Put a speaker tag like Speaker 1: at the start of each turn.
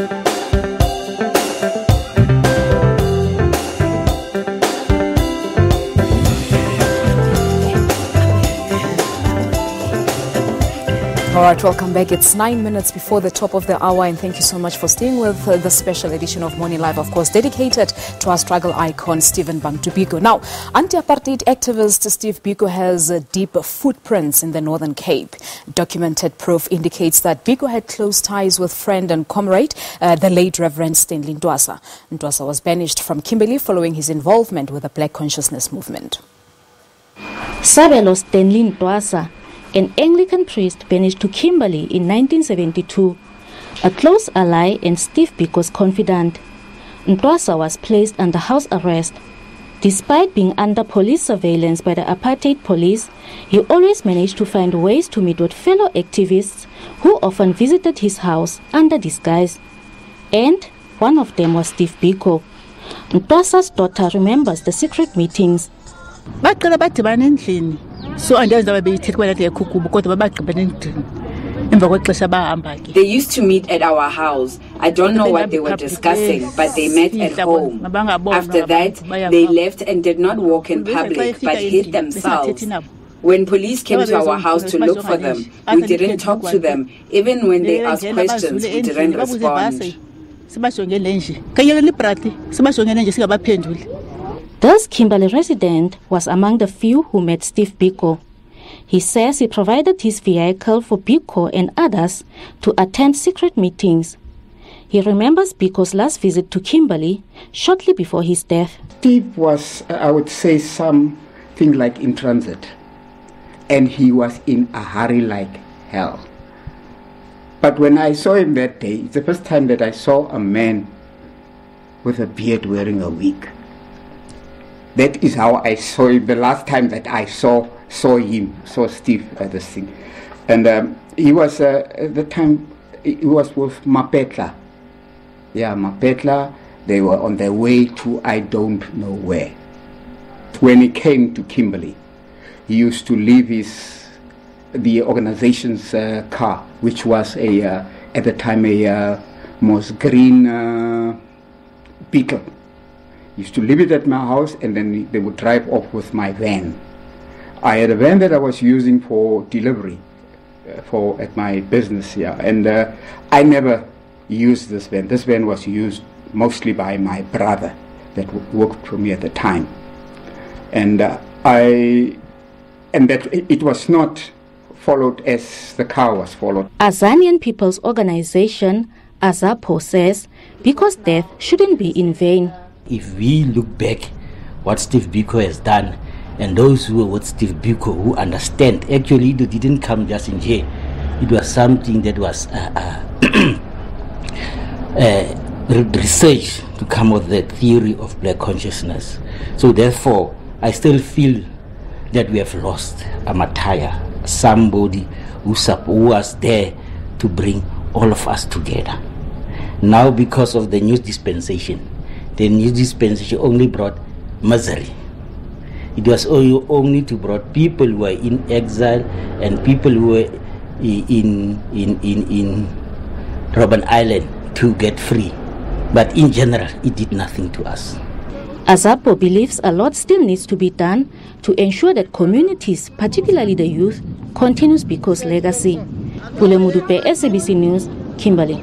Speaker 1: All right, welcome back. It's 9 minutes before the top of the hour, and thank you so much for staying with the special edition of Morning Live, of course, dedicated to our struggle icon, Stephen Biko. Now, anti-apartheid activist Steve Biko has deep footprints in the Northern Cape. Documented proof indicates that Biko had close ties with friend and comrade, the late Reverend Stanley Ntwasa. Ntwasa was banished from Kimberley following his involvement with the Black Consciousness movement.
Speaker 2: Sabelo Stanley Ntwasa, an Anglican priest, banished to Kimberley in 1972, a close ally and Steve Biko's confidant. Ntwasa was placed under house arrest. Despite being under police surveillance by the apartheid police, he always managed to find ways to meet with fellow activists who often visited his house under disguise. And one of them was Steve Biko. Ntwasa's daughter remembers the secret meetings.
Speaker 3: So they used
Speaker 4: to meet at our house. I don't know what they were discussing, but they met at home. After that, they left and did not walk in public, but hid themselves. When police came to our house to look for them, we didn't talk to them. Even when they asked questions, we didn't respond.
Speaker 2: This Kimberley resident was among the few who met Steve Biko. He says he provided his vehicle for Biko and others to attend secret meetings. He remembers Biko's last visit to Kimberley shortly before his death.
Speaker 5: Steve was, I would say, something like in transit. And he was in a hurry like hell. But when I saw him that day, it's the first time that I saw a man with a beard wearing a wig. That is how I saw him. The last time that I saw Steve at this thing. And he was, at the time, he was with Mapetla. Yeah, Mapetla. They were on their way to I don't know where. When he came to Kimberley, he used to leave the organization's car, which was at the time a moss green Biko. Used to leave it at my house, and then they would drive off with my van. I had a van that I was using for delivery at my business here, and I never used this van. This van was used mostly by my brother that worked for me at the time, and that it was not followed as the car was followed.
Speaker 2: Azanian People's Organization, AZAPO, says Biko's death shouldn't be in vain.
Speaker 6: If we look back what Steve Biko has done, and those who were with Steve Biko who understand, actually it didn't come just in here. It was something that was research to come with the theory of black consciousness. So therefore, I still feel that we have lost a martyr, somebody who was there to bring all of us together. Now, because of the new dispensation, the new dispensation only brought misery. It was only to brought people who were in exile and people who were in Robben Island to get free. But in general, it did nothing to us.
Speaker 2: AZAPO believes a lot still needs to be done to ensure that communities, particularly the youth, continues Biko's legacy. Pule Mudupe, SABC News, Kimberley.